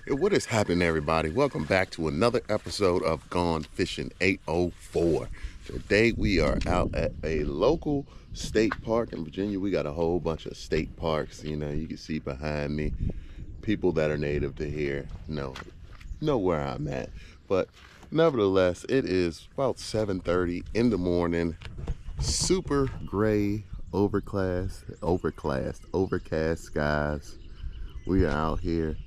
Hey, what is happening, everybody? Welcome back to another episode of Gone Fishing 804. Today we are out at a local state park in Virginia. We got a whole bunch of state parks. You know, you can see behind me people that are native to here know where I'm at. But nevertheless, it is about 7:30 in the morning. Super gray, overcast skies. We are out here.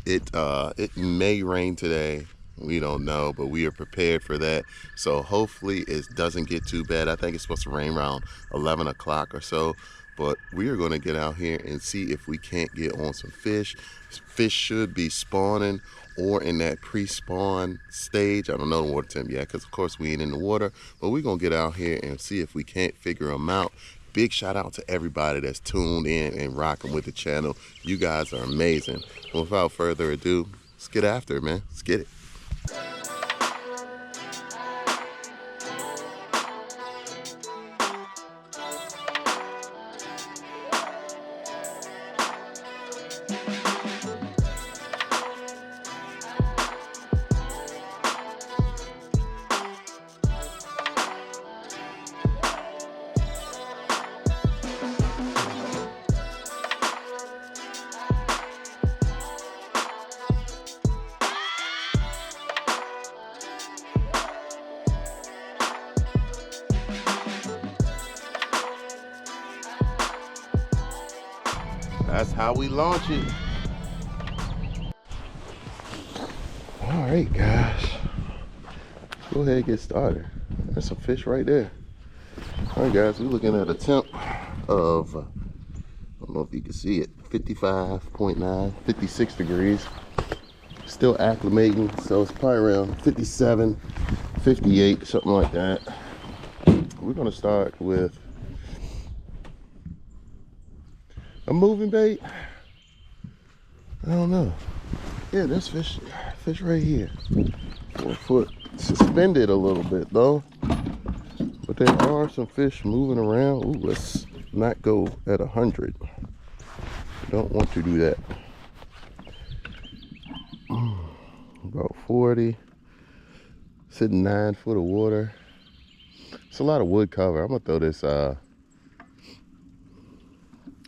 It may rain today. We don't know, but we are prepared for that. So hopefully it doesn't get too bad. I think it's supposed to rain around 11 o'clock or so. But we are going to get out here and see if we can't get on some fish. Fish should be spawning or in that pre-spawn stage. I don't know the water temp yet because, of course, we ain't in the water. But we're going to get out here and see if we can't figure them out. Big shout out to everybody that's tuned in and rocking with the channel. You guys are amazing. Without further ado, let's get after it, man. Let's get it. That's how we launch it. All right, guys. Let's go ahead and get started. There's some fish right there. All right, guys, we're looking at a temp of, I don't know if you can see it, 55.9, 56 degrees. Still acclimating, so it's probably around 57, 58, something like that. We're gonna start with a moving bait. I don't know. Yeah, there's fish right here. 4 foot. Suspended a little bit though. But there are some fish moving around. Ooh, let's not go at 100. Don't want to do that. About 40. Sitting 9 foot of water. It's a lot of wood cover. I'm gonna throw this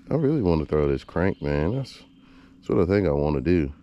I really want to throw this crank, man. That's what I think I want to do.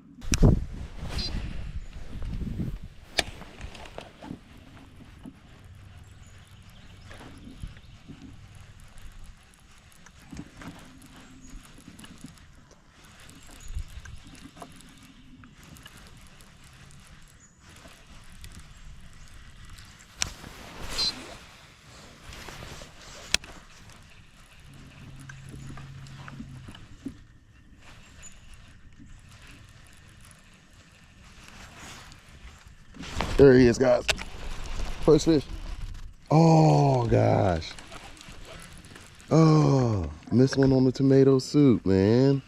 There he is, guys. First fish. Oh, gosh. Oh, missed one on the tomato soup, man.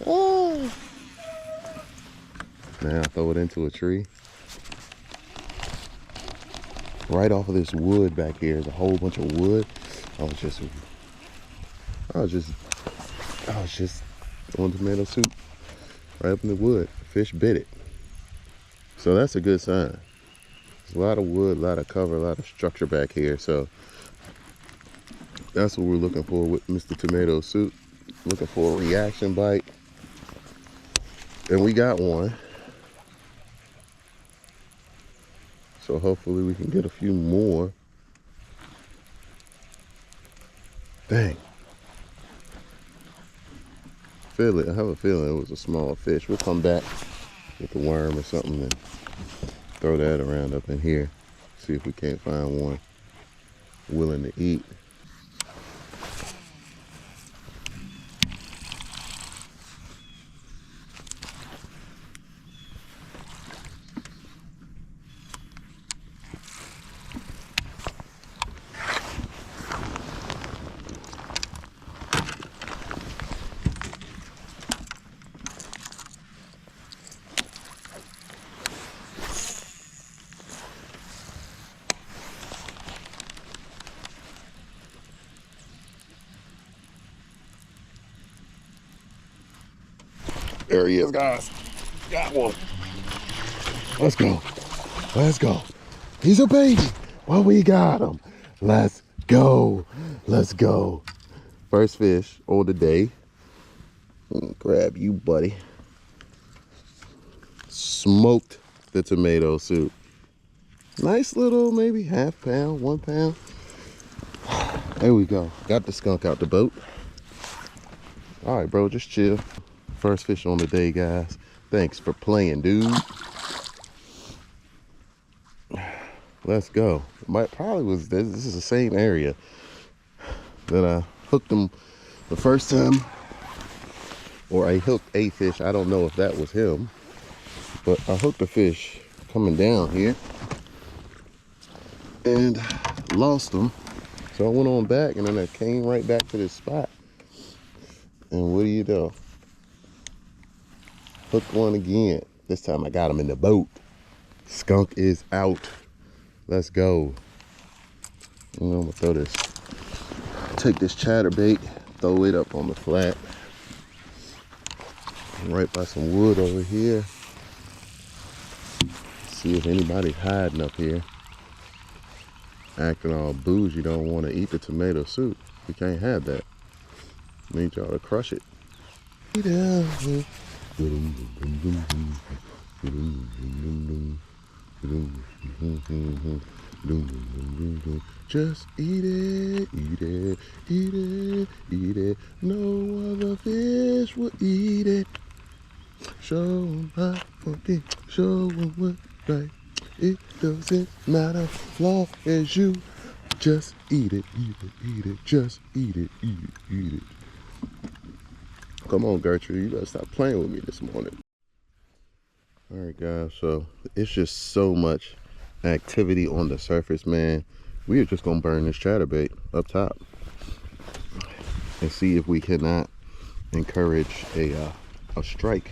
Oh. Man, I throw it into a tree. Right off of this wood back here is a whole bunch of wood. I was just on tomato soup right up in the wood. Fish bit it. So that's a good sign. A lot of wood, a lot of cover, a lot of structure back here. So that's what we're looking for with Mr. Tomato Soup. Looking for a reaction bite. And we got one. So hopefully we can get a few more. Dang. Feel it. I have a feeling it was a small fish. We'll come back with a worm or something and throw that around up in here. See if we can't find one willing to eat. There he is, guys. Got one. Let's go. Let's go. He's a baby. Well, we got him. Let's go. Let's go. First fish on the day. Grab you, buddy. Smoked the tomato soup. Nice little, maybe half pound, 1 pound. There we go. Got the skunk out the boat. All right, bro, just chill. First fish on the day, guys. Thanks for playing, dude. Let's go. Probably was this is the same area that I hooked them the first time, or I hooked a fish. I don't know if that was him, but I hooked a fish coming down here and lost them. So I went on back, and then I came right back to this spot. And what do you know? Hooked one again. This time I got him in the boat. Skunk is out. Let's go. And I'm gonna throw this. Take this chatterbait, throw it up on the flat. Right by some wood over here. See if anybody's hiding up here. Acting all bougie, don't want to eat the tomato soup. You can't have that. Need y'all to crush it. Just eat it, eat it, eat it, eat it. No other fish will eat it. Show 'em how it, show 'em what right. It doesn't matter as long as you just eat it, eat it, eat it. Just eat it, eat it, eat it. Come on, Gertrude, you better stop playing with me this morning. All right, guys, so it's just so much activity on the surface, man. We are just gonna burn this chatterbait up top and see if we cannot encourage a strike,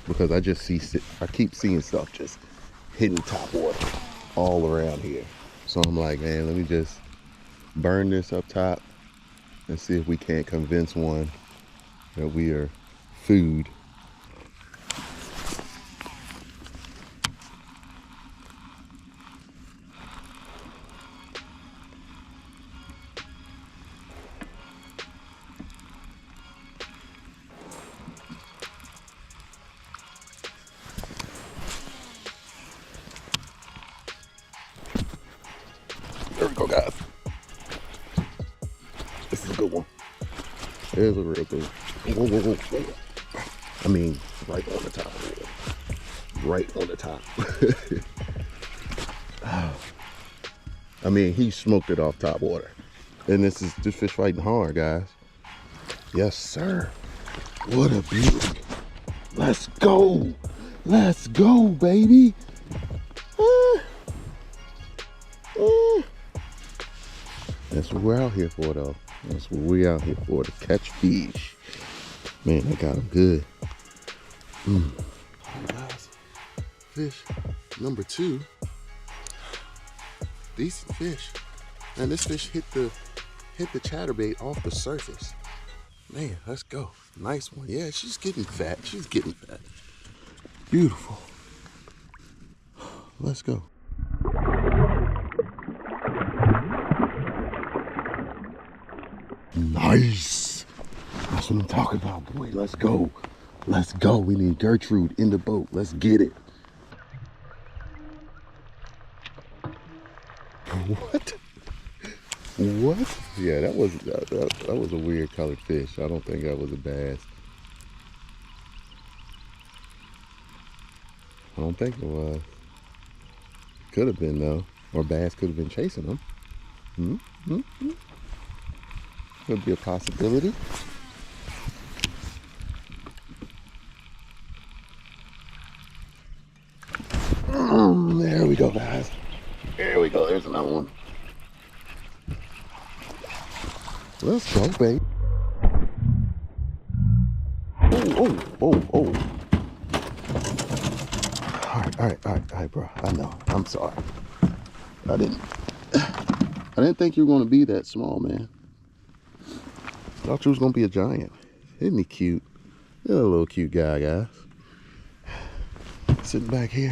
because I keep seeing stuff just hitting top water all around here. So I'm like, man, let me just burn this up top and see if we can't convince one that we are food. There we go, guys. This is a good one. There's a real good one. Whoa, whoa, whoa, whoa. I mean, right on the top of it. Right on the top. I mean, he smoked it off top water. And this fish fighting hard, guys. Yes, sir. What a beauty. Let's go. Let's go, baby. That's what we're out here for, though. That's what we're out here for, to catch fish. Man, I got them good. Guys, fish number 2. Decent fish. And this fish hit the chatterbait off the surface. Man, let's go. Nice one. Yeah, she's getting fat. She's getting fat. Beautiful. Let's go. Nice. That's what I'm talking about, boy. Let's go. Let's go. We need Gertrude in the boat. Let's get it. What? What? Yeah, that was a weird colored fish. I don't think that was a bass. I don't think it was. Could have been, though. Or bass could have been chasing them. Could be a possibility. There we go, guys. There we go. There's another one. Let's go, babe. Oh. All right, bro. I know. I'm sorry. I didn't think you were going to be that small, man. Thought you was going to be a giant. Isn't he cute? You're a little cute guy, guys. Sitting back here,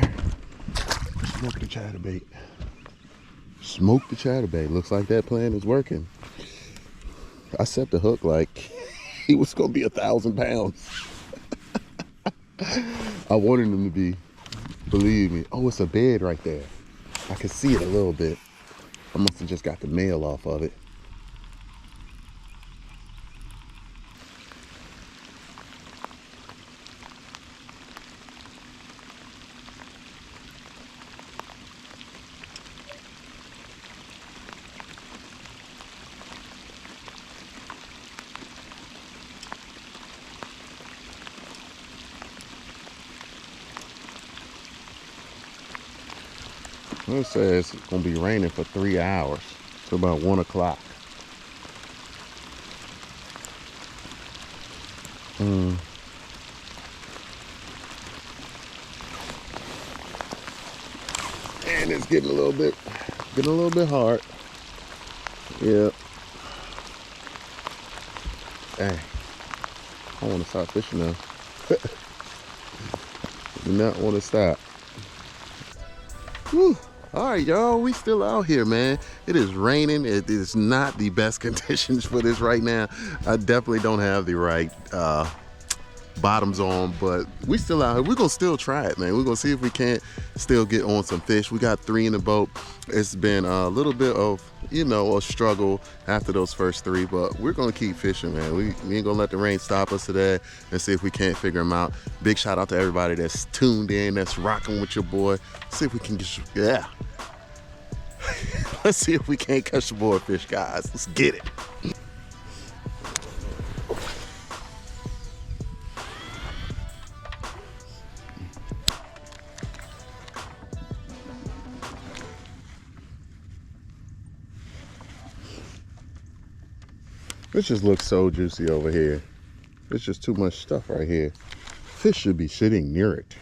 smoke the chatterbait. Smoke the chatterbait. Looks like that plan is working. I set the hook like he was gonna be 1,000 pounds. I wanted him to be, believe me. Oh, it's a bed right there. I can see it a little bit. I must have just got the mail off of it. It says it's gonna be raining for 3 hours. So about 1 o'clock. And it's getting a little bit hard. Yeah. Dang. I want to start fishing now. Do not want to stop. Whew. All right, y'all, we still out here, man. It is raining. It is not the best conditions for this right now. I definitely don't have the right bottoms on, but we still out here. We're gonna still try it, man. We're gonna see if we can't still get on some fish. We got 3 in the boat. It's been a little bit of, you know, a struggle after those first 3, but we're gonna keep fishing, man. We ain't gonna let the rain stop us today and see if we can't figure them out. Big shout out to everybody that's tuned in, that's rocking with your boy. See if we can get, yeah. Let's see if we can't catch the board fish, guys. Let's get it. This just looks so juicy over here. There's just too much stuff right here. Fish should be sitting near it.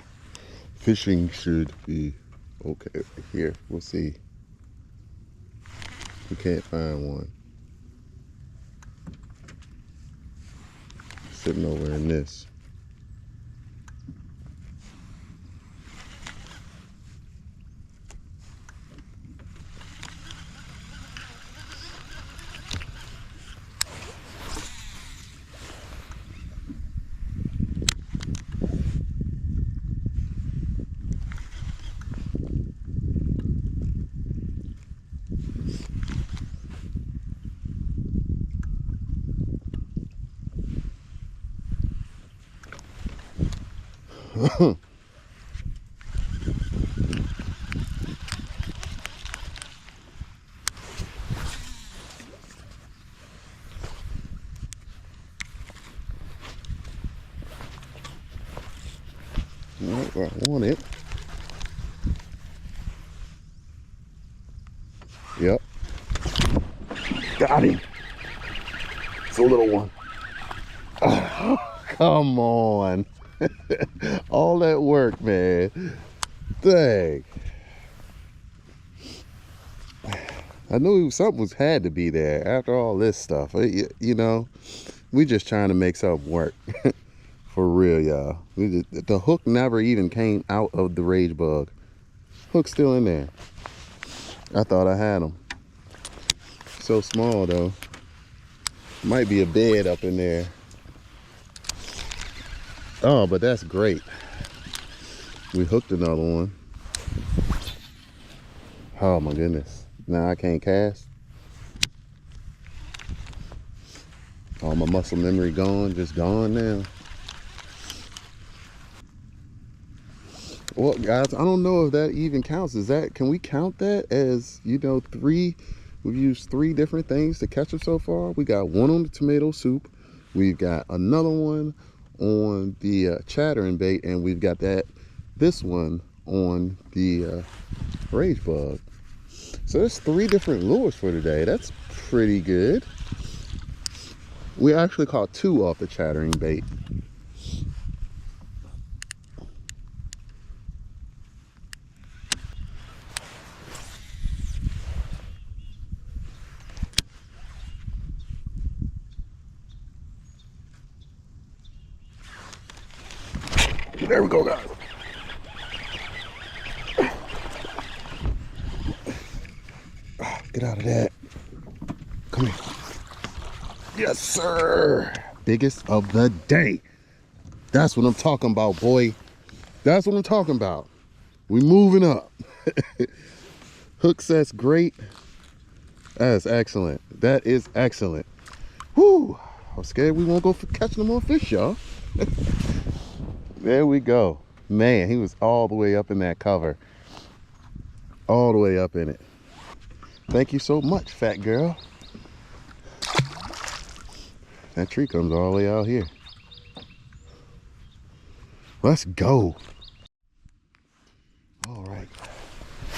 Fishing should be okay. Here, we'll see. We can't find one. Sitting over in this. Nope, I want it. Yep. Got him. It's a little one. Oh, come on. All that work, man. Dang. I knew something had to be there after all this stuff. You know, we just trying to make something work. For real, y'all. The hook never even came out of the rage bug. Hook's still in there. I thought I had him. So small, though. Might be a bed up in there. Oh, but that's great. We hooked another one. Oh, my goodness. Now I can't cast. All my muscle memory gone, just gone now. Well, guys, I don't know if that even counts. Can we count that as, you know, 3? We've used 3 different things to catch them so far. We got one on the tomato soup. We've got another one on the chattering bait, and we've got this one on the rage bug. So there's 3 different lures for today. That's pretty good. We actually caught 2 off the chattering bait. There we go, guys. Get out of that. Come here. Yes, sir. Biggest of the day. That's what I'm talking about, boy. That's what I'm talking about. We moving up. HOOKSET's great. That's excellent. That is excellent. Whoo! I'm scared we won't go for catching no more fish, y'all. There we go. Man, he was all the way up in that cover. All the way up in it. Thank you so much, fat girl. That tree comes all the way out here. Let's go. All right.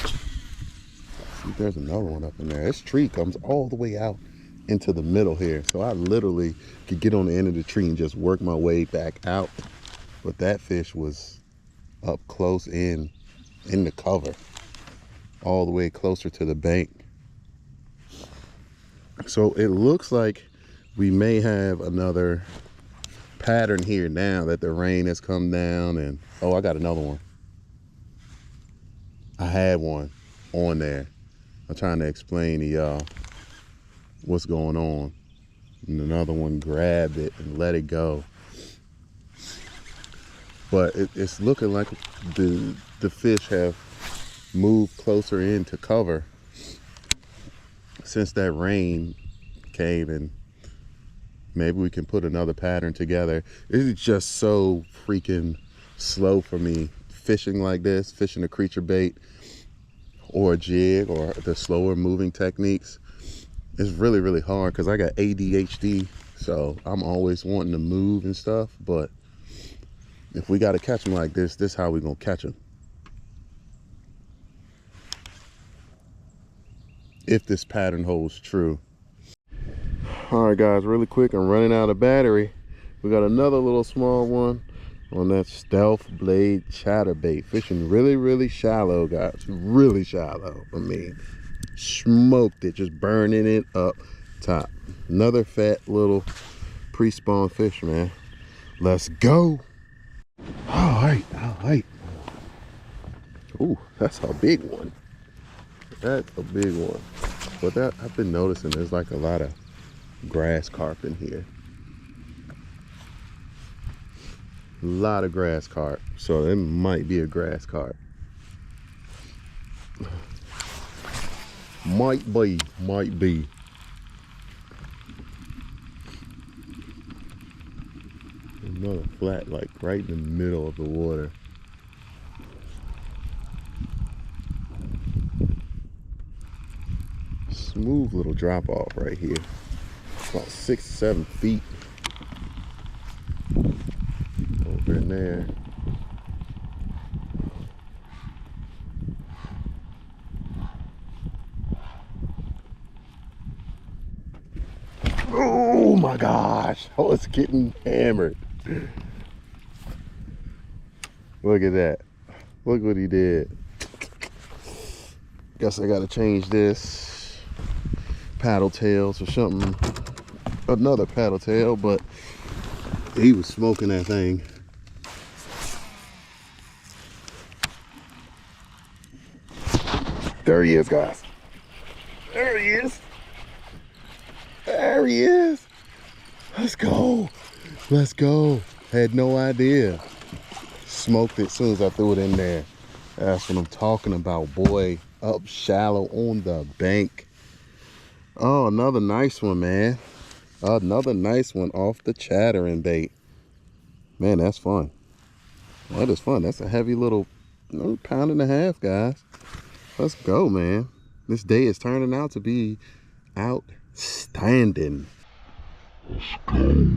See if there's another one up in there. This tree comes all the way out into the middle here. So I literally could get on the end of the tree and just work my way back out. But that fish was up close in the cover, all the way closer to the bank. So it looks like we may have another pattern here now that the rain has come down. And oh, I got another one. I had one on there. I'm trying to explain to y'all what's going on. And another one grabbed it and let it go. But it's looking like the fish have moved closer into cover since that rain came, and maybe we can put another pattern together. It's just so freaking slow for me fishing like this, fishing a creature bait or a jig or the slower moving techniques. It's really, really hard because I got ADHD, so I'm always wanting to move and stuff. But if we got to catch them like this is how we gonna catch them. If this pattern holds true. All right, guys, really quick, I'm running out of battery. We got another little small one on that stealth blade chatterbait, fishing really, really shallow, guys, really shallow. I mean, smoked it, just burning it up top. Another fat little pre-spawn fish, man. Let's go. All right. Ooh, that's a big one. That's a big one. But that I've been noticing there's like a lot of grass carp in here. A lot of grass carp. So it might be a grass carp. Might be. Another flat, like right in the middle of the water. Smooth little drop off right here. About 6 to 7 feet. Over in there. Oh my gosh, I was getting hammered. Look at that. Look what he did. Guess I gotta change this paddle tails or something. Another paddle tail, but he was smoking that thing. There he is, guys. There he is. There he is. Let's go. Let's go. Had no idea. Smoked it as soon as I threw it in there. That's what I'm talking about, boy. Up shallow on the bank. Oh, another nice one, man. Another nice one off the chattering bait. Man, that's fun. That is fun. That's a heavy little pound and a half, guys. Let's go, man. This day is turning out to be outstanding. Let's go.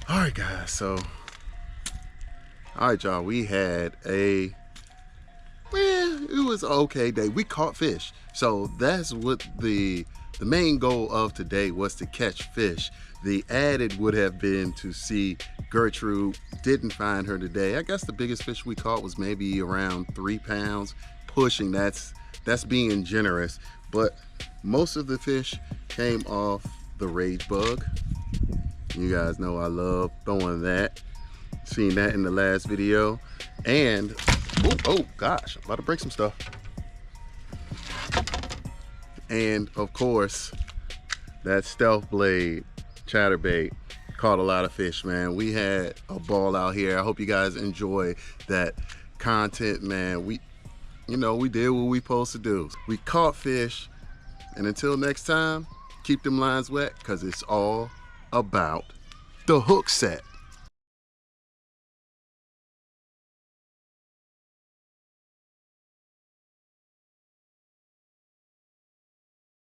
All right, guys, so all right, y'all, we had it was an okay day. We caught fish, so that's what the main goal of today was, to catch fish. The added would have been to see Gertrude. Didn't find her today. I guess the biggest fish we caught was maybe around 3 pounds, pushing. That's being generous, but most of the fish came off the rage bug. You guys know I love throwing that. Seen that in the last video. And, oh gosh, I'm about to break some stuff. And of course, that stealth blade chatterbait caught a lot of fish, man. We had a ball out here. I hope you guys enjoy that content, man. We did what we supposed to do. We caught fish, and until next time, keep them lines wet, because it's all about the hook set.